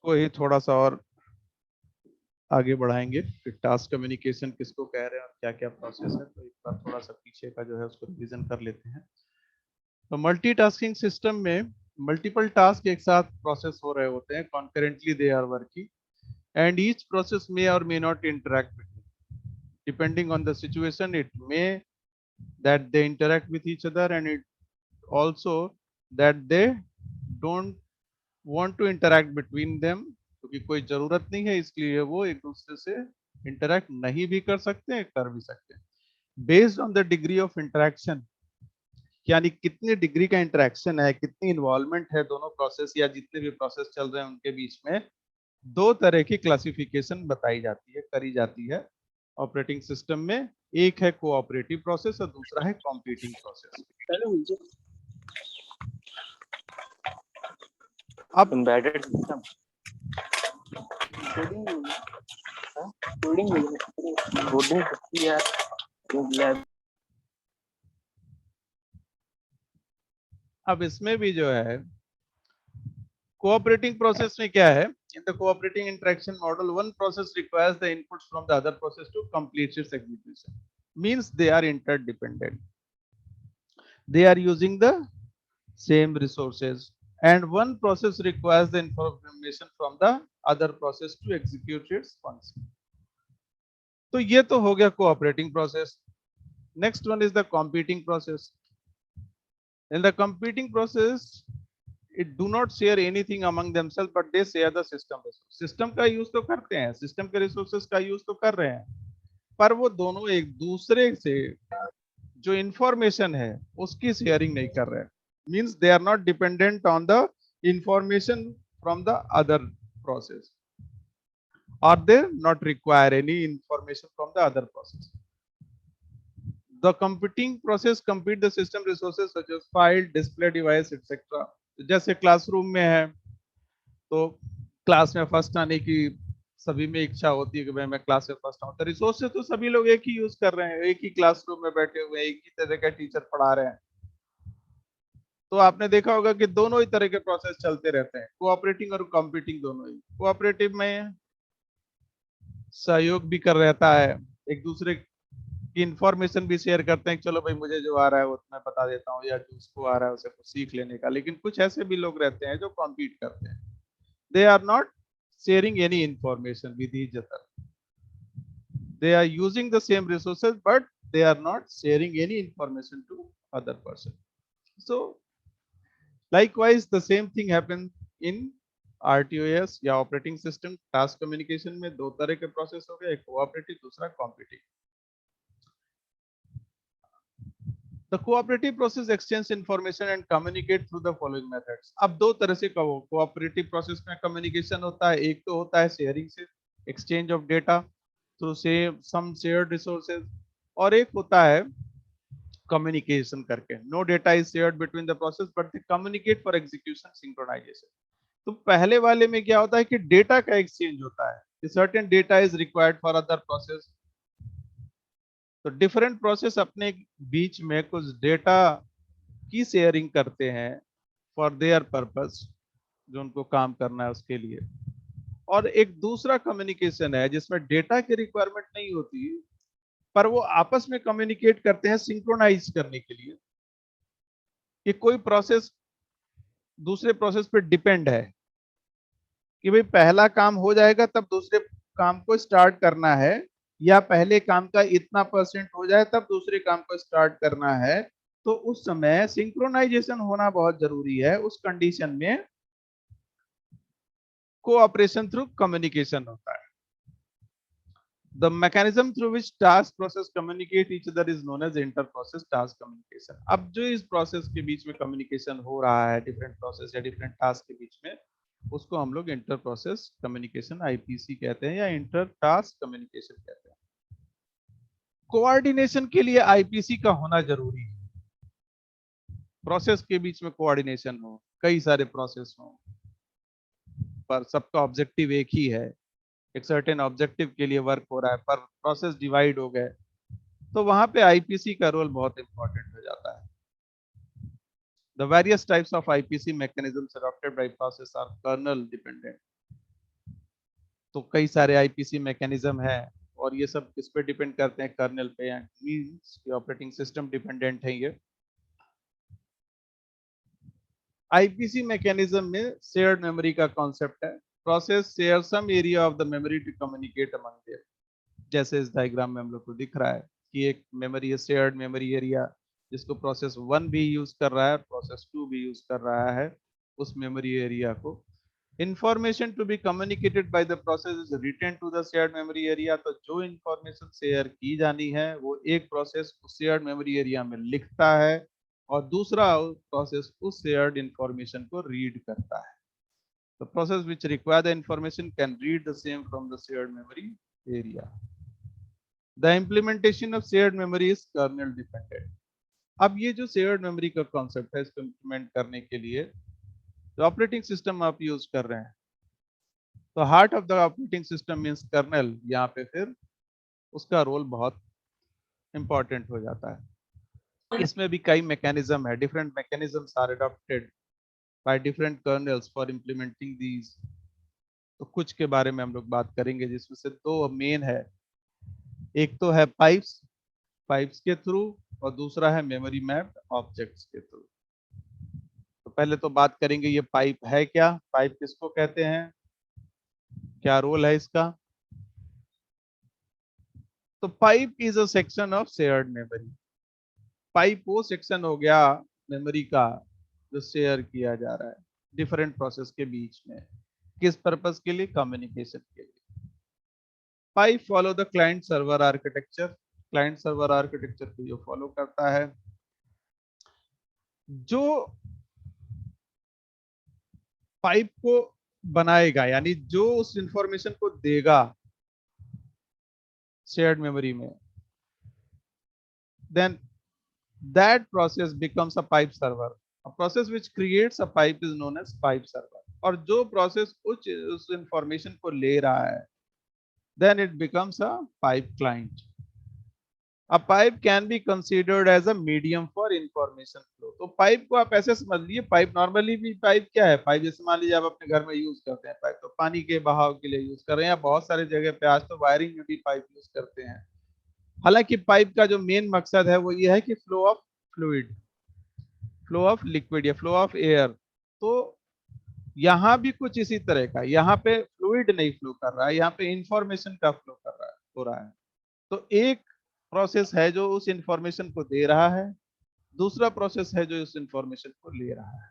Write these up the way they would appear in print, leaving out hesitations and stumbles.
को ही थोड़ा सा और आगे बढ़ाएंगे कि टास्क कम्युनिकेशन किसको कह रहे हैं और क्या क्या प्रोसेस है। तो एक बार थोड़ा सा पीछे का जो है उसको रिवीजन कर लेते हैं। तो मल्टीटास्किंग सिस्टम में मल्टीपल टास्क एक साथ प्रोसेस हो रहे होते हैं, concurrently they are working and each process may or may not interact depending on the situation. It may that they interact with each other, and it also that they don't want to interact between them, क्योंकि कोई जरूरत नहीं है इसलिए वो एक दूसरे से इंटरेक्ट नहीं भी कर सकते हैं, कर भी सकते हैं। Based on the degree of interaction, यानी कितनी डिग्री का इंटरेक्शन है, कितनी इन्वॉल्वमेंट है दोनों प्रोसेस या जितने भी प्रोसेस चल रहे हैं उनके बीच में, दो तरह की क्लासिफिकेशन बताई जाती है, करी जाती है ऑपरेटिंग सिस्टम में। एक है कोऑपरेटिव प्रोसेस और दूसरा है कॉम्पीटिंग प्रोसेस। अब एम्बेडेड सिस्टम कोडिंग यार। अब इसमें भी जो है कोऑपरेटिंग प्रोसेस में क्या है, in the cooperating interaction model one process requires the inputs from the other process to complete its execution, means they are interdependent, they are using the same resources, and one process requires the information from the other process to execute its function. तो ये तो हो गया cooperating process. Next one is the competing process. In the competing process, it do not share anything among themselves, but they share the system resource. System का use तो करते हैं, system के रिसोर्सेज का यूज तो कर रहे हैं, पर वो दोनों एक दूसरे से जो इंफॉर्मेशन है उसकी शेयरिंग नहीं कर रहे हैं। Means they are not dependent on the information from the other process, or they not require any information from the other process. The computing process compete the system resources such as file, display device, etc. जैसे classroom में है तो class में first आने की सभी में इच्छा होती है कि भाई मैं क्लास में फर्स्ट आऊं, तो रिसोर्सेज तो सभी लोग एक ही यूज कर रहे हैं, एक ही क्लासरूम में बैठे हुए हैं, एक ही तरह का टीचर पढ़ा रहे हैं। तो आपने देखा होगा कि दोनों ही तरह के प्रोसेस चलते रहते हैं, कोऑपरेटिंग और कॉम्पिटिंग दोनों ही। कोऑपरेटिव में सहयोग भी कर रहता है, एक दूसरे की इंफॉर्मेशन भी शेयर करते हैं, चलो भाई मुझे जो आ रहा है वो मैं बता देता हूँ, या जो उसको आ रहा है उसे कुछ सीख लेने का। लेकिन कुछ ऐसे भी लोग रहते हैं जो कॉम्पीट करते हैं, they are not sharing any information with each other, they are using the same resources but they are not sharing any information to other person. So likewise the same thing happens in RTOS या operating system task communication में। दो तरह के process हो गए, एक cooperative, दूसरा competitive. The cooperative process exchange information and communicate through the following methods. अब दो तरह से कोऑपरेटिव प्रोसेस में कम्युनिकेशन होता है, एक तो होता है शेयरिंग से, exchange of data through some shared resources, और एक होता है कम्युनिकेशन करके, no data is shared between the process but they communicate for execution synchronization. तो पहले वाले में क्या होता है कि डेटा का एक्सचेंज होता है, certain data is required for other process, तो डिफरेंट प्रोसेस अपने बीच में कुछ डेटा की शेयरिंग करते हैं फॉर देयर पर्पस, जो उनको काम करना है उसके लिए। और एक दूसरा कम्युनिकेशन है जिसमें डेटा की रिक्वायरमेंट नहीं होती, पर वो आपस में कम्युनिकेट करते हैं सिंक्रोनाइज करने के लिए, कि कोई प्रोसेस दूसरे प्रोसेस पे डिपेंड है कि भाई पहला काम हो जाएगा तब दूसरे काम को स्टार्ट करना है, या पहले काम का इतना परसेंट हो जाए तब दूसरे काम को स्टार्ट करना है। तो उस समय सिंक्रोनाइजेशन होना बहुत जरूरी है। उस कंडीशन में कोऑपरेशन थ्रू कम्युनिकेशन होता है। The mechanism through which task process communicate each other is known as inter process task communication. अब जो इस प्रोसेस के बीच में कम्युनिकेशन हो रहा है डिफरेंट प्रोसेस या डिफरेंट टास्क के बीच में, उसको हम लोग इंटर प्रोसेस कम्युनिकेशन आईपीसी कहते हैं या इंटर टास्क कम्युनिकेशन कहते हैं। कोऑर्डिनेशन के लिए आईपीसी का होना जरूरी है। प्रोसेस के बीच में कोऑर्डिनेशन हो, कई सारे प्रोसेस हो, पर सबका ऑब्जेक्टिव एक ही है, एक सर्टेन ऑब्जेक्टिव के लिए वर्क हो रहा है, पर प्रोसेस डिवाइड हो गए, तो वहां पे आईपीसी का रोल बहुत इंपॉर्टेंट हो जाता है। The various types of IPC mechanisms adopted by process are kernel dependent. तो कई सारे आईपीसी मैकेनिज्म है और ये सब किस पे डिपेंड करते हैं, कर्नेल पे, एंड मींस कि ऑपरेटिंग सिस्टम डिपेंडेंट है ये। आईपीसी मैकेनिज्म में शेयर्ड मेमोरी का कॉन्सेप्ट है। Process share some area of the memory to communicate among them. जैसे इस डायग्राम में हम लोग को दिख रहा है कि एक मेमोरी है, शेयर्ड मेमोरी एरिया, जिसको प्रोसेस 1 भी यूज कर रहा है, प्रोसेस 2 भी यूज कर रहा है उस मेमोरी एरिया को। Information to be communicated by the process is written to the shared memory area. तो जो इंफॉर्मेशन शेयर की जानी है वो एक प्रोसेस उस शेयर्ड मेमोरी एरिया में लिखता है और दूसरा प्रोसेस उस शेयर्ड इंफॉर्मेशन को रीड करता है। The process which require the information can read the same from the shared memory area. The implementation of shared memory is kernel dependent. अब ये जो शेयर्ड मेमोरी का कॉन्सेप्ट है, इसको इंप्लीमेंट करने के लिए जो ऑपरेटिंग सिस्टम आप यूज कर रहे हैं, तो heart of the operating system means kernel, यहाँ पे फिर उसका रोल बहुत इंपॉर्टेंट हो जाता है। इसमें भी कई मैकेनिज्म है, different mechanisms are adopted by different kernels for implementing these. तो कुछ के बारे में हम लोग बात करेंगे, जिसमें से दो मेन है। एक तो है पाइप्स, पाइप्स के थ्रू, और दूसरा है मेमोरी मैप्ड ऑब्जेक्ट्स के थ्रू। तो पहले तो बात करेंगे ये पाइप है क्या, पाइप किसको कहते हैं, क्या रोल है इसका। तो pipe is a section of shared memory. Pipe वो सेक्शन हो गया मेमोरी का जो शेयर किया जा रहा है डिफरेंट प्रोसेस के बीच में। किस पर्पस के लिए, कम्युनिकेशन के लिए। Pipe follow the client server architecture. Client server architecture को जो फॉलो करता है, जो पाइप को बनाएगा, यानी जो उस इंफॉर्मेशन को देगा शेयर्ड मेमोरी में, then that process becomes a pipe server. A process which creates a pipe is known as pipe server. और जो प्रोसेस उस इंफॉर्मेशन को ले रहा है, then it becomes a pipe client. A pipe can be considered as a medium for information flow. तो pipe को आप ऐसे समझ लीजिए, पाइप नॉर्मली भी पाइप क्या है, पाइप जैसे मान लीजिए आप अपने घर में यूज करते हैं पाइप, तो पानी के बहाव के लिए यूज कर रहे हैं, या बहुत सारे जगह पे आज तो वायरिंग में भी पाइप यूज करते हैं। हालांकि पाइप का जो मेन मकसद है वो ये है कि flow of fluid, flow of liquid या फ्लो ऑफ एयर। तो यहाँ भी कुछ इसी तरह का, यहाँ पे फ्लूइड नहीं फ्लो कर रहा है, यहाँ पे इंफॉर्मेशन का फ्लो कर रहा है, हो रहा है। तो एक प्रोसेस है जो उस इंफॉर्मेशन को दे रहा है, दूसरा प्रोसेस है जो उस इंफॉर्मेशन को ले रहा है।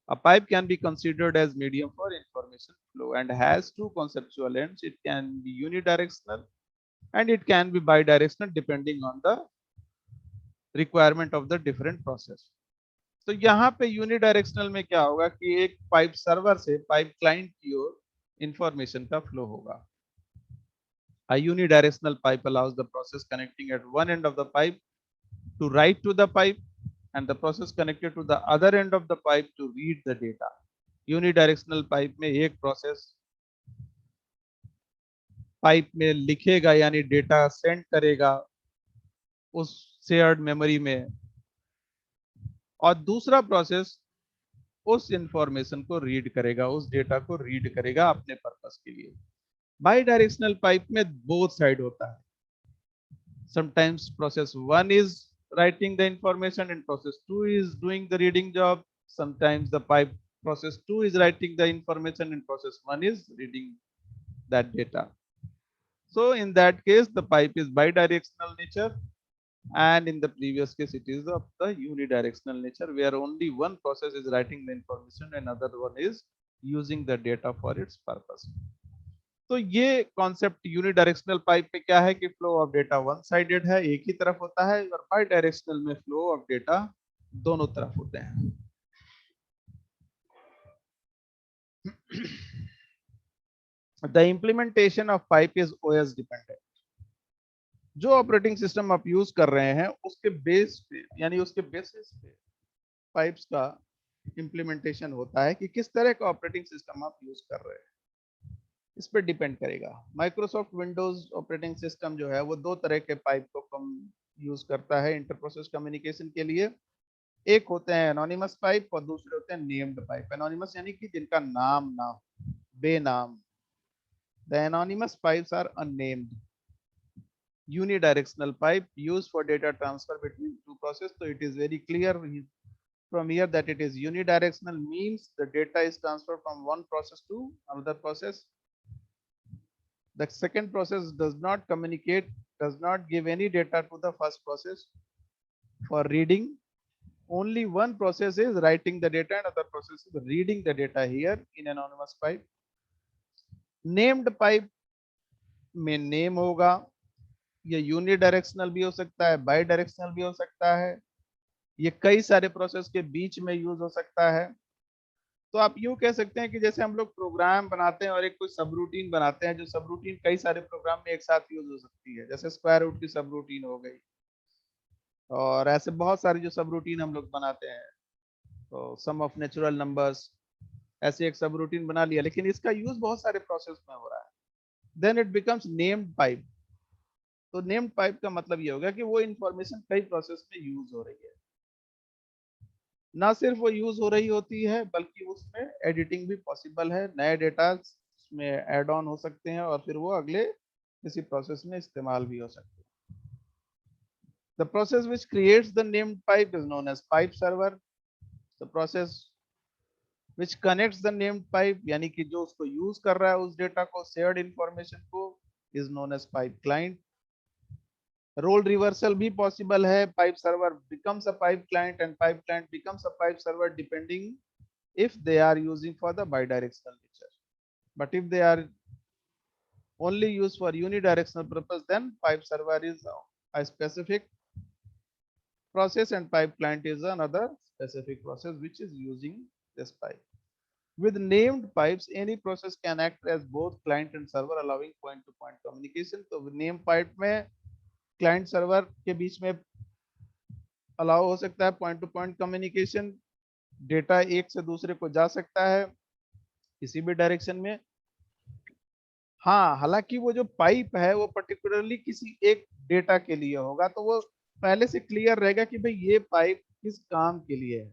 A pipe can be considered as medium for information flow and has two conceptual ends. It can be unidirectional and it can be bidirectional depending on the requirement of the different process. तो यहाँ पे unidirectional में क्या होगा कि एक pipe server से pipe client की ओर इंफॉर्मेशन का फ्लो होगा। A unidirectional pipe allows the process connecting at one end of the pipe to write to the pipe and the process connected to the other end of the pipe to read the data. Unidirectional pipe में एक process pipe में लिखेगा यानी data send करेगा उस shared memory में, और दूसरा प्रोसेस उस इंफॉर्मेशन को रीड करेगा, उस डेटा को रीड करेगा अपने पर्पस के लिए। बाई डायरेक्शनल पाइप में बोथ साइड होता है। Sometimes process 1 is writing the information and process 2 is doing the reading job. Sometimes the pipe process 2 is writing the information and process 1 is reading that data. So in that case the pipe is bidirectional nature, and in the previous case it is of the unidirectional nature, where only one process is writing the information and another one is using the data for its purpose. तो ये concept unidirectional pipe पे क्या है कि flow of data one sided है, एक ही तरफ होता है, और बाई डायरेक्शनल में फ्लो ऑफ डेटा दोनों तरफ होते हैं। The implementation of pipe is OS dependent. जो ऑपरेटिंग सिस्टम आप यूज कर रहे हैं उसके बेस पे, यानी उसके बेसिस पे पाइप्स का इम्प्लीमेंटेशन होता है कि किस तरह का ऑपरेटिंग सिस्टम आप यूज कर रहे हैं, इस पर डिपेंड करेगा। माइक्रोसॉफ्ट विंडोज ऑपरेटिंग सिस्टम जो है वो दो तरह के पाइप को कम यूज करता है इंटर प्रोसेस कम्युनिकेशन के लिए। एक होते हैं एनोनिमस पाइप और दूसरे होते हैं नेम्ड पाइप। एनोनिमस यानी कि जिनका नाम ना हो, बेनाम। The anonymous pipes are unnamed unidirectional pipe used for data transfer between two processes. So it is very clear from here that it is unidirectional, means the data is transferred from one process to another process. The second process does not communicate, does not give any data to the first process for reading. Only one process is writing the data and other process is reading the data here in anonymous pipe. Named pipe में name होगा, ये unidirectional भी हो सकता है, by directional भी हो सकता है, ये कई सारे प्रोसेस के बीच में यूज हो सकता है। तो आप यूं कह सकते हैं कि जैसे हम लोग प्रोग्राम बनाते हैं और एक कोई सब रूटीन बनाते हैं, जो सब रूटीन कई सारे प्रोग्राम में एक साथ यूज हो सकती है, जैसे स्क्वायर रूट की सब रूटीन हो गई, और ऐसे बहुत सारी जो सब रूटीन हम लोग बनाते हैं, तो सम ऑफ नेचुरल नंबर्स, ऐसे एक सब रूटीन बना लिया, लेकिन इसका यूज बहुत सारे प्रोसेस में हो रहा है, then it becomes named pipe. तो नेम्ड पाइप का मतलब ये होगा कि वो इंफॉर्मेशन कई प्रोसेस में यूज हो रही है, ना सिर्फ वो यूज हो रही होती है बल्कि उसमें एडिटिंग भी पॉसिबल है, नए डेटा में ऐड ऑन हो सकते हैं और फिर वो अगले किसी प्रोसेस में इस्तेमाल भी हो सकते हैं। The process which creates the named pipe is known as pipe server. The process which connects the named pipe, यानी कि जो उसको यूज कर रहा है उस डेटा को, शेयर्ड इंफॉर्मेशन को, is known as pipe client. Role reversal भी पॉसिबल है, pipe server becomes a pipe client and pipe client becomes a pipe server depending if they are using for the bidirectional nature, but if they are only used for unidirectional purpose, then pipe server is a specific process and pipe client is another specific process which is using this pipe. With named pipes, any process can act as both client and server, allowing point to point communication. तो name pipe में client server के बीच में allow हो सकता है point to point communication, data एक से दूसरे को जा सकता है किसी भी डायरेक्शन में। हाँ, हालांकि वो जो पाइप है वो पर्टिकुलरली किसी एक डेटा के लिए होगा, तो वो पहले से क्लियर रहेगा कि भाई ये पाइप किस काम के लिए है।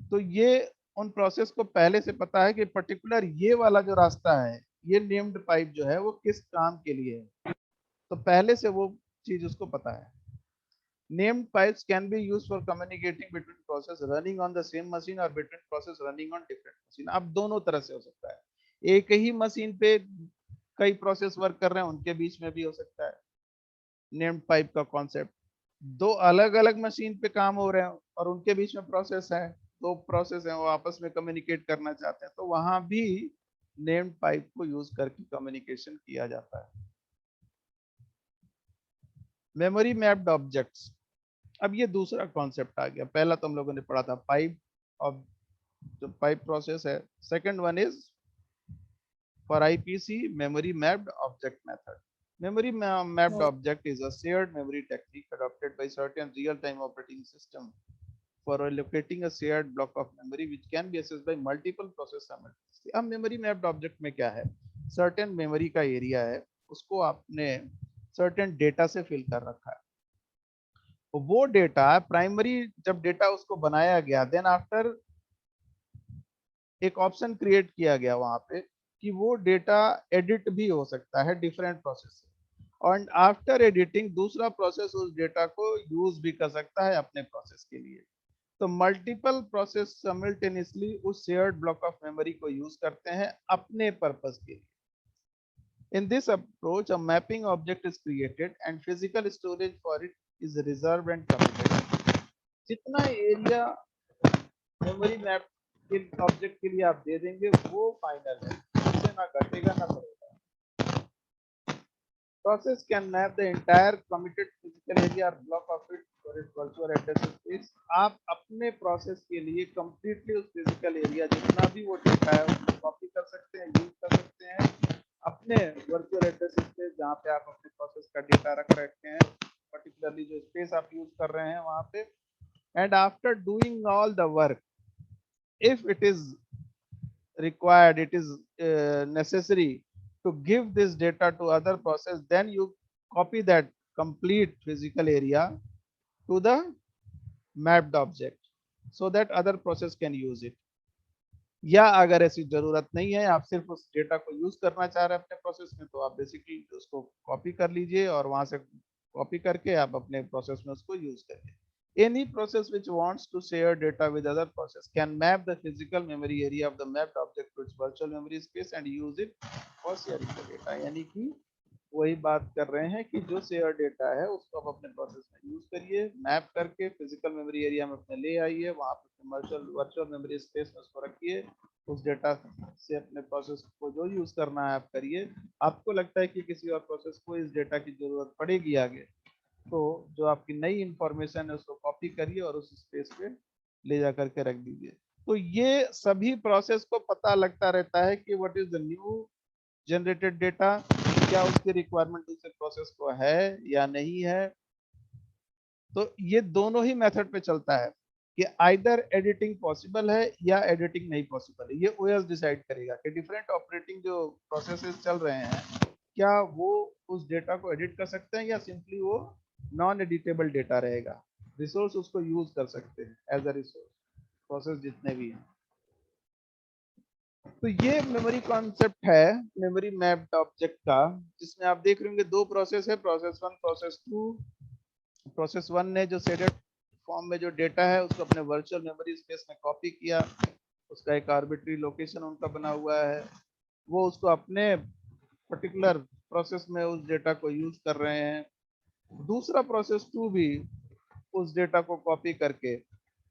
तो ये उन प्रोसेस को पहले से पता है कि पर्टिकुलर ये वाला जो रास्ता है, ये नेम्ड पाइप जो है वो किस काम के लिए है, तो पहले से वो चीज उसको पता है। Named pipes can be used for communicating between process running on the same machine or between process running on different machine। अब दोनों तरह से हो सकता है, एक ही मशीन पे कई प्रोसेस वर्क कर रहे हैं उनके बीच में भी हो सकता है। नेम्ड पाइप का कॉन्सेप्ट, दो अलग अलग मशीन पे काम हो रहे हैं और उनके बीच में प्रोसेस है, दो प्रोसेस है वो आपस में कम्युनिकेट करना चाहते हैं, तो वहां भी नेम्ड पाइप को यूज करके कम्युनिकेशन किया जाता है। मेमोरी मैप्ड ऑब्जेक्ट्स, अब ये दूसरा कॉन्सेप्ट आ गया, पहला तो हम लोगों ने पढ़ा था पाइप और जो पाइप प्रोसेस है, second one is for IPC memory mapped object method. Memory mapped object is a shared memory technique adopted by certain real-time operating system for allocating a shared block of memory which can be accessed by multiple process simultaneously। अब memory mapped object में क्या है, certain memory का area है, उसको आपने certain data से fill कर रखा है, वो डेटा प्राइमरी जब डेटा उसको बनाया गया, देन आफ्टर एक ऑप्शन क्रिएट किया गया वहां पे कि वो डेटा एडिट भी हो सकता है डिफरेंट प्रोसेस से, और आफ्टर एडिटिंग दूसरा प्रोसेस उस डेटा को यूज भी कर सकता है अपने प्रोसेस के लिए। तो मल्टीपल प्रोसेस साइमल्टेनियसली उस शेयर्ड ब्लॉक ऑफ मेमोरी को यूज करते हैं अपने पर्पस के लिए। In this approach, a mapping object is created and physical storage for it is reserved and committed। जितना एरिया मेमोरी मैप के ऑब्जेक्ट के लिए आप दे देंगे वो फाइनल है, उससे ना घटेगा ना बढ़ेगा। Process can map the entire committed physical area or block of it for its virtual address space। आप अपने प्रोसेस के लिए कंप्लीटली उस फिजिकल एरिया जितना भी वो डेटा है उसको कॉपी कर सकते हैं, यूज कर सकते हैं अपने वर्चुअल एड्रेस स्पेस जहाँ पे आप अपने प्रोसेस का डेटा रख रखे हैं, पर्टिकुलरली जो स्पेस आप यूज कर रहे हैं वहां पे। And after doing all the work, if it is required, it is necessary to give this data to other process, then you copy that complete physical area to the mapped object so that other process can use it। या अगर ऐसी जरूरत नहीं है, आप सिर्फ उस data को यूज करना चाह रहे हैं अपने प्रोसेस में, तो आप बेसिकली उसको कॉपी कर लीजिए और वहां से कॉपी करके आप अपने प्रोसेस में उसको यूज करिए. Any process which wants to share data with other process can map the physical memory area of the mapped object to its virtual memory space and use it for sharing the data. यानी कि वही बात कर रहे हैं कि जो share data है उसको आप अपने प्रोसेस में यूज करिए, मैप करके फिजिकल मेमोरी एरिया में अपने ले आइए, वहां पर वर्चुअल मेमोरी स्पेस में उसको रखिए, उस डेटा से अपने प्रोसेस को जो यूज करना है आप करिए. आपको लगता है कि किसी और प्रोसेस को इस डेटा की जरूरत पड़ेगी आगे, तो जो आपकी नई इंफॉर्मेशन है उसको कॉपी करिए और उस स्पेस पे ले जा करके रख दीजिए. तो ये सभी प्रोसेस को पता लगता रहता है कि what is the new generated data, क्या उसकी रिक्वायरमेंट दूसरे प्रोसेस को है या नहीं है. तो ये दोनों ही मेथड पे चलता है कि आइदर एडिटिंग पॉसिबल है या एडिटिंग नहीं पॉसिबल है. ये ओएस डिसाइड करेगा कि डिफरेंट ऑपरेटिंग जो प्रोसेसेस चल रहे हैं, क्या वो उस डेटा को एडिट कर सकते हैं या सिंपली वो नॉन एडिटेबल डेटा रहेगा, रिसोर्स उसको यूज कर सकते हैं एज अ रिसोर्स, प्रोसेस जितने भी हैं. तो ये मेमोरी कॉन्सेप्ट है मेमोरी मैप्ड ऑब्जेक्ट का, जिसमें आप देख रहे होंगे दो प्रोसेस है, process one, process two. Process one ने जो शेडेड फॉर्म में जो डेटा है उसको अपने वर्चुअल मेमोरी स्पेस में कॉपी किया, उसका एक आर्बिट्री लोकेशन उनका बना हुआ है, वो उसको अपने पर्टिकुलर प्रोसेस में उस डेटा को यूज कर रहे हैं. दूसरा प्रोसेस टू भी उस डेटा को कॉपी करके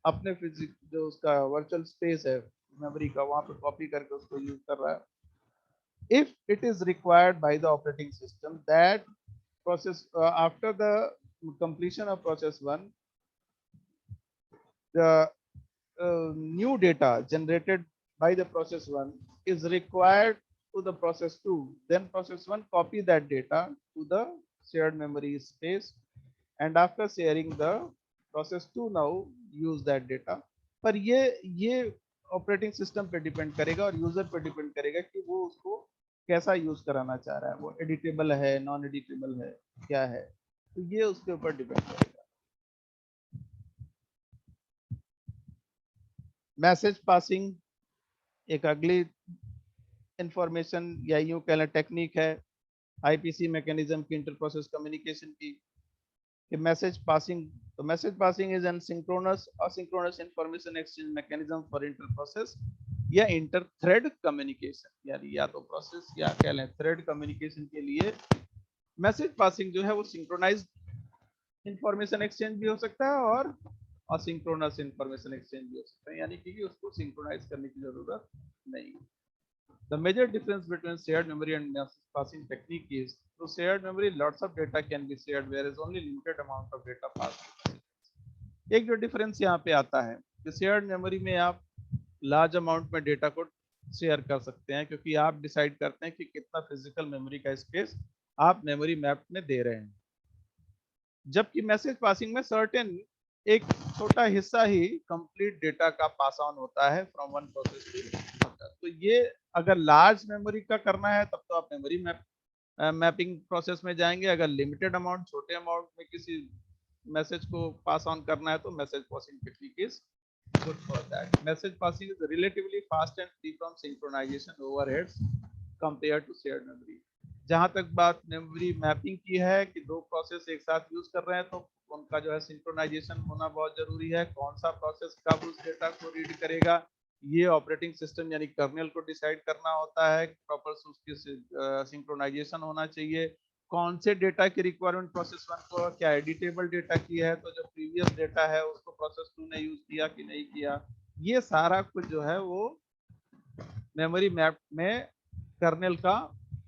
अपने फिजिक जो उसका वर्चुअल स्पेस है मेमोरी का, वहां पे कॉपी करके उसको यूज कर रहा है. If it is required by the operating system that process after the completion of process one, the new data generated by the process one is required to the process two, then process one copy that data to the shared memory space, and after sharing the process two now use that data. पर ये operating system पे depend करेगा और user पे depend करेगा कि वो उसको कैसा यूज कराना चाह रहा है, वो एडिटेबल है, नॉन एडिटेबल है, क्या है. तो ये उसके ऊपर डिपेंड करेगा. मैसेज पासिंग एक अगली इंफॉर्मेशन या यूं कह लें टेक्निक है आईपीसी मैकेनिज्म की, इंटर प्रोसेस कम्युनिकेशन की. कि मैसेज पासिंग, तो message passing is an synchronous asynchronous information exchange mechanism for inter process या इंटर थ्रेड कम्युनिकेशन. यानी या तो प्रोसेस या कह लें थ्रेड कम्युनिकेशन के लिए मैसेज पासिंग जो है वो सिंक्रोनाइज इंफॉर्मेशन एक्सचेंज भी हो सकता है और असिंक्रोनस इंफॉर्मेशन एक्सचेंज भी हो सकता है, यानी कि उसको सिंक्रोनाइज करने की जरूरत नहीं. The major difference between shared memory and message passing technique is through shared memory lots of data can be shared whereas only limited amount of data passed. एक जो डिफरेंस यहाँ पे आता है कि शेयर्ड मेमोरी में आप लार्ज अमाउंट में डेटा को शेयर कर सकते हैं क्योंकि आप डिसाइड करते हैं कि कितना फिजिकल मेमोरी का स्पेस आप मेमोरी मैप में दे रहे हैं. जबकि मैसेज पासिंग में सर्टेन एक छोटा हिस्सा ही कंप्लीट डेटा का पास ऑन होता है from one process to other. तो ये अगर लार्ज मेमोरी का करना है तब तो आप मेमोरी मैपिंग प्रोसेस में जाएंगे, अगर लिमिटेड अमाउंट छोटे अमाउंट में किसी मैसेज को पास ऑन करना है तो message passing technique is good for that. Message passing is relatively fast and free from synchronization overheads compare to shared memory. जहां तक बात मेमोरी मैपिंग की है कि दो प्रोसेस एक साथ यूज कर रहे हैं तो उनका जो है सिंक्रोनाइजेशन होना बहुत जरूरी है. कौन सा प्रोसेस कब उस डेटा को रीड करेगा ये ऑपरेटिंग सिस्टम यानी कर्नेल को डिसाइड करना होता है. प्रॉपर उसकी सिंक्रोनाइजेशन होना चाहिए. कौन से डेटा की रिक्वायरमेंट प्रोसेस वन को, क्या एडिटेबल डेटा की है तो जो प्रीवियस डेटा है उसको प्रोसेस टू ने यूज किया कि नहीं किया. ये सारा कुछ जो है वो मेमोरी मैप में कर्नेल का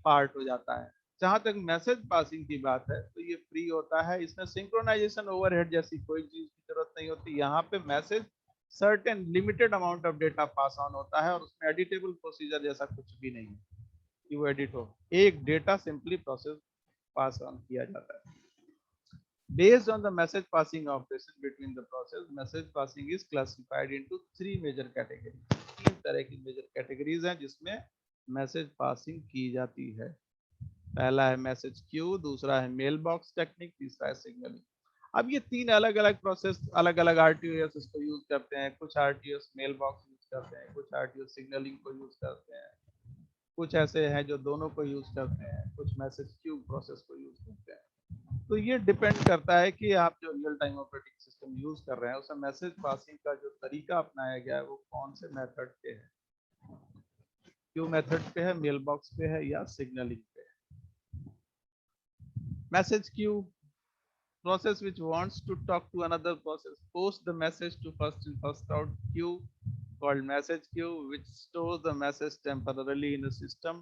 पार्ट हो जाता है. जहां तक मैसेज पासिंग की बात है तो ये फ्री होता है, इसमें सिंक्रोनाइजेशन ओवरहेड जैसी कोई चीज की जरूरत नहीं होती. यहाँ पे message certain limited amount of data pass on होता है और उसमें एडिटेबल प्रोसीजर जैसा कुछ भी नहीं है कि वो एडिट हो, एक data simply process pass on किया जाता है. Based on the message passing operation between the process, message passing is classified into three major categories. तीन तरह की मेजर कैटेगरीज हैं जिसमें मैसेज पासिंग की जाती है. पहला है मैसेज क्यू, दूसरा है मेल बॉक्स टेक्निक, तीसरा है सिग्नलिंग. अब ये तीन अलग अलग प्रोसेस अलग अलग आरटीओएस इसको यूज करते हैं. कुछ आरटीओएस मेल बॉक्स यूज करते हैं, कुछ आरटीओ सिग्नलिंग को यूज करते हैं, कुछ ऐसे हैं जो दोनों को यूज करते हैं, कुछ मैसेज क्यू प्रोसेस को यूज करते हैं। तो ये डिपेंड करता है कि आप जो real time operating system use कर रहे हैं उसमें मैसेज पासिंग का जो तरीका अपनाया गया है वो कौन से मेथड पे है, क्यू मेथड पे है, मेल बॉक्स पे है या सिग्नलिंग पे है। Message Q, process which wants to talk to another process post the message to first in first out queue called message queue, which stores the message temporarily in a system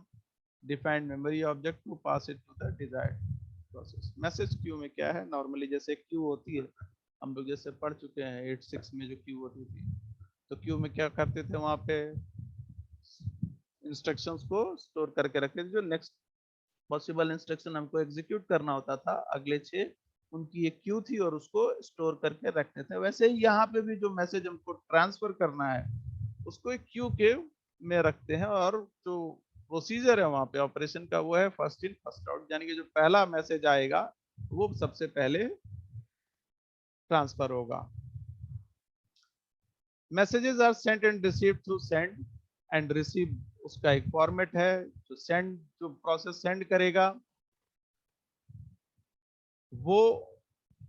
defined memory object to pass it to the desired process. message queue में क्या है, normally जैसे Q होती है, हम लोग जैसे पढ़ चुके हैं 86 में जो क्यू होती थी, तो क्यू में क्या करते थे, वहां पे इंस्ट्रक्शंस को स्टोर करके रखते थे, जो नेक्स्ट पॉसिबल इंस्ट्रक्शन हमको एग्जीक्यूट करना होता था अगले 6, उनकी एक क्यू थी और उसको स्टोर करके रखते थे। वैसे ही यहाँ पे भी जो मैसेज हमको ट्रांसफर करना है उसको एक क्यू के में रखते हैं, और जो प्रोसीजर है वहां पे ऑपरेशन का वो है फर्स्ट इन फर्स्ट आउट, यानी कि जो पहला मैसेज आएगा वो सबसे पहले ट्रांसफर होगा। Messages are sent and received through send and receive, उसका एक फॉर्मेट है। जो सेंड, जो प्रोसेस सेंड करेगा वो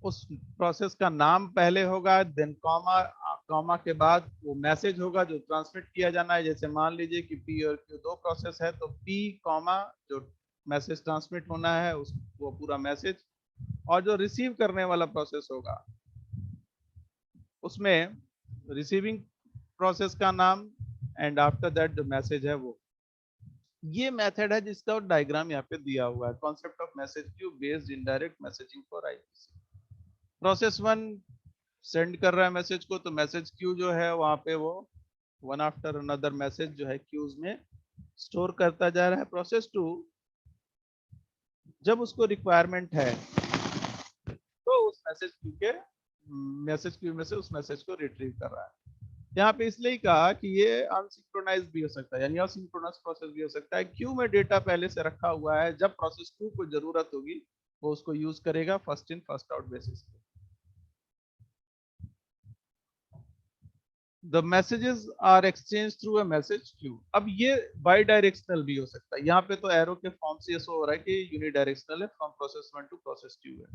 उस प्रोसेस का नाम पहले होगा, देन कॉमा, कॉमा के बाद वो मैसेज होगा जो ट्रांसमिट किया जाना है। जैसे मान लीजिए कि पी और क्यू दो प्रोसेस है, तो पी कॉमा जो मैसेज ट्रांसमिट होना है उस वो पूरा मैसेज, और जो रिसीव करने वाला प्रोसेस होगा उसमें रिसीविंग प्रोसेस का नाम एंड आफ्टर दैट जो मैसेज है वो। ये मेथड है जिसका डायग्राम यहाँ पे दिया हुआ है। Concept of message Q based indirect messaging for IPC. Process 1 send कर रहा है मैसेज को, तो मैसेज क्यू जो है वहां पे वो वन आफ्टर अनदर मैसेज जो है क्यूज में स्टोर करता जा रहा है। प्रोसेस 2 जब उसको रिक्वायरमेंट है तो उस मैसेज क्यू में से उस मैसेज को रिट्रीव कर रहा है। यहाँ पे इसलिए कहा कि ये अनसिंक्रोनाइज भी हो सकता है, यानी असिंक्रोनस प्रोसेस भी हो सकता है। क्यू में डेटा पहले से रखा हुआ है, जब प्रोसेस 2 को जरूरत होगी वो उसको यूज करेगा first in first out basis पे। The messages are exchanged through a message queue। अब ये बाई डायरेक्शनल भी हो सकता है। यहाँ पे तो एरो के फॉर्म से शो हो रहा है कि यूनिडायरेक्शनल है, फ्रॉम प्रोसेस 1 टू प्रोसेस 2 है,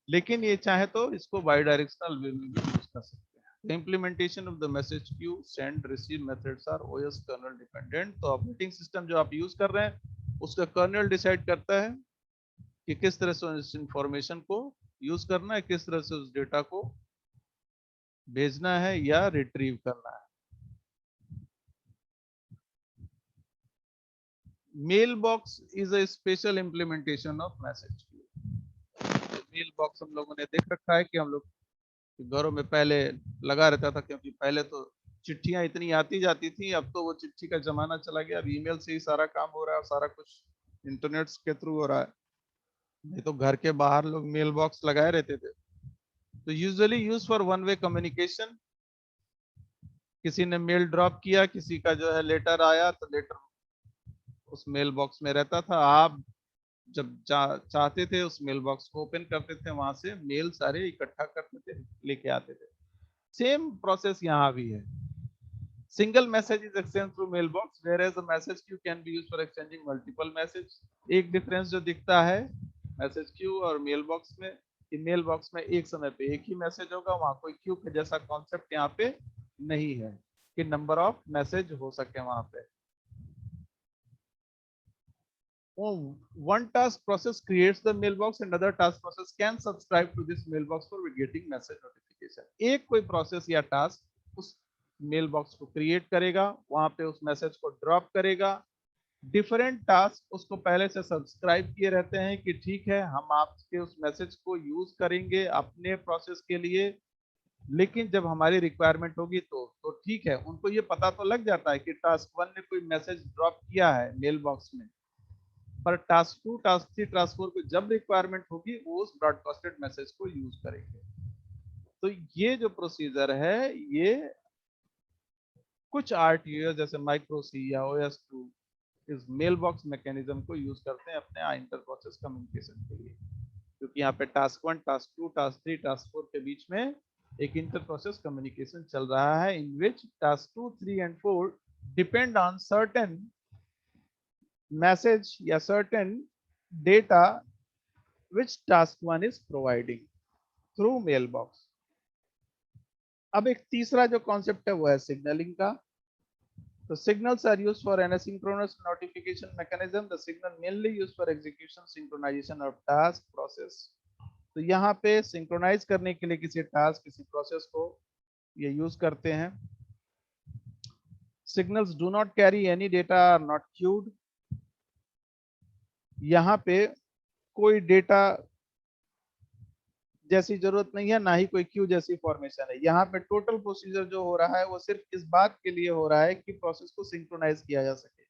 लेकिन ये चाहे तो इसको बाई डायरेक्शनल वे में भी यूज कर सकते हैं। The implementation of the message queue send receive methods are OS kernel dependent। तो ऑपरेटिंग सिस्टम जो आप यूज कर रहे हैं उसका कर्नल डिसाइड करता है कि किस तरह से उस इंफॉर्मेशन को यूज करना है, किस तरह से उस डेटा को भेजना है या रिट्रीव करना है। Mail box is a special implementation of message queue. Mail box हम लोगों ने देख रखा है कि हम लोग घरों में पहले लगा रहता था, क्योंकि पहले तो चिट्ठियां इतनी आती जाती थी, अब तो वो चिट्ठी का जमाना चला गया। अब ईमेल से ही सारा काम हो रहा है, सारा कुछ इंटरनेट के थ्रू हो रहा है। नहीं तो घर के बाहर लोग मेल बॉक्स लगाए रहते थे। तो usually use for one way communication. किसी ने मेल ड्रॉप किया, किसी का जो है लेटर आया, तो लेटर उस मेल बॉक्स में रहता था। आप जब चाहते थे उस मेल बॉक्स को ओपन करते थे, वहां से मेल सारे इकट्ठा करते थे, लेके आते थे। सेम प्रोसेस यहाँ भी है। Single message is exchange through mail box, where as message queue can be use for exchanging multiple message. एक डिफरेंस जो दिखता है मैसेज क्यू और मेल बॉक्स में, कि मेल बॉक्स में एक समय पे एक ही मैसेज होगा, वहां कोई क्यू के जैसा कॉन्सेप्ट यहाँ पे नहीं है कि नंबर ऑफ मैसेज हो सके वहां पे। One task process creates the mailbox and other task process can subscribe to this mailbox for getting message notification। एक कोई प्रोसेस या टास्क उस मेल बॉक्स को क्रिएट करेगा, वहां पे उस मैसेज को ड्रॉप करेगा। डिफरेंट टास्क उसको पहले से सब्सक्राइब किए रहते हैं कि ठीक है हम आपके उस मैसेज को यूज करेंगे अपने प्रोसेस के लिए, लेकिन जब हमारी रिक्वायरमेंट होगी तो ठीक है। उनको ये पता तो लग जाता है कि टास्क 1 ने कोई मैसेज ड्रॉप किया है मेल बॉक्स में, पर टास्क 2, टास्क 3, टास्क 4 को जब रिक्वायरमेंट होगी वो उस ब्रॉडकास्टेड मैसेज को यूज करेंगे। तो ये जो प्रोसीजर है ये कुछ आरटीओ जैसे माइक्रो सी या OS2 इस मेल बॉक्स मैकेनिज्म को यूज करते हैं अपने इंटर प्रोसेस कम्युनिकेशन के लिए, क्योंकि यहाँ पे टास्क 1, टास्क 2, टास्क 3, टास्क 4 के बीच में एक इंटर प्रोसेस कम्युनिकेशन चल रहा है in which task 2, 3 and 4 depend on certain message या certain data which task 1 is providing through mail box. अब एक तीसरा जो कॉन्सेप्ट है वो है सिग्नलिंग का। तो signals are used for an asynchronous notification mechanism. The signal mainly used for execution synchronization of task process. तो यहाँ पे सिंक्रोनाइज करने के लिए किसी टास्क किसी प्रोसेस को ये यूज करते हैं। Signals do not carry any data are not queued. यहाँ पे कोई डेटा जैसी जरूरत नहीं है, ना ही कोई क्यू जैसी फॉर्मेशन है। यहाँ पे टोटल प्रोसीजर जो हो रहा है वो सिर्फ इस बात के लिए हो रहा है कि प्रोसेस को सिंक्रोनाइज किया जा सके।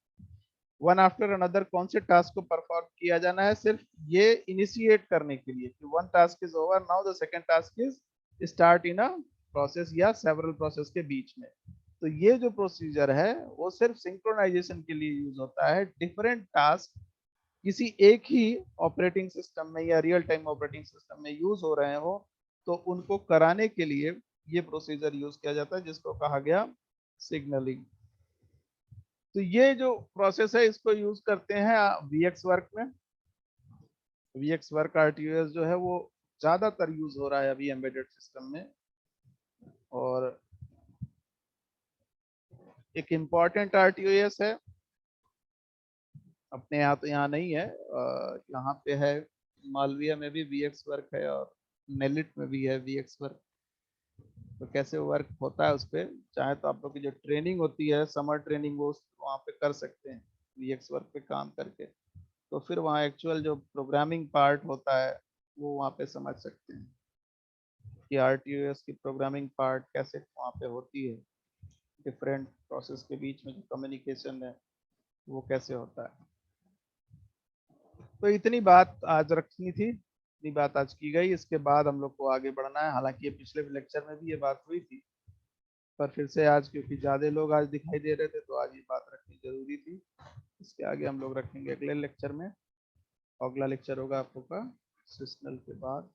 वन आफ्टर अनदर कौन से टास्क को परफॉर्म किया जाना है, सिर्फ ये इनिशिएट करने के लिए कि one task is over, now the second task is start in a process या सेवरल प्रोसेस के बीच में। तो ये जो प्रोसीजर है वो सिर्फ सिंक्रोनाइजेशन के लिए यूज होता है। डिफरेंट टास्क किसी एक ही ऑपरेटिंग सिस्टम में या रियल टाइम ऑपरेटिंग सिस्टम में यूज हो रहे हो तो उनको कराने के लिए ये प्रोसीजर यूज किया जाता है जिसको कहा गया सिग्नलिंग। तो ये जो प्रोसेस है इसको यूज करते हैं वीएक्स वर्क में। वीएक्स वर्क आरटीयूएस जो है वो ज्यादातर यूज हो रहा है अभी एम्बेडेड सिस्टम में। और एक इम्पॉर्टेंट आरटीयूएस है, अपने यहाँ तो यहाँ नहीं है, यहाँ पे है मालविया में भी वीएक्स वर्क है और नेलिट में भी है वीएक्स वर्क। तो कैसे वर्क होता है उस पर चाहे तो आप लोग की जो ट्रेनिंग होती है समर ट्रेनिंग वो वहाँ पे कर सकते हैं वीएक्स वर्क पे काम करके। तो फिर वहाँ एक्चुअल जो प्रोग्रामिंग पार्ट होता है वो वहाँ पे समझ सकते हैं कि आरटीयूएस की प्रोग्रामिंग पार्ट कैसे वहाँ पे होती है, डिफरेंट प्रोसेस के बीच में जो कम्युनिकेशन है वो कैसे होता है। तो इतनी बात आज रखनी थी, इतनी बात आज की गई। इसके बाद हम लोग को आगे बढ़ना है। हालांकि पिछले लेक्चर में भी ये बात हुई थी पर फिर से आज क्योंकि ज्यादा लोग आज दिखाई दे रहे थे तो आज ये बात रखनी जरूरी थी। इसके आगे हम लोग रखेंगे अगले लेक्चर में। अगला लेक्चर होगा आप लोग का सेशनल के बाद।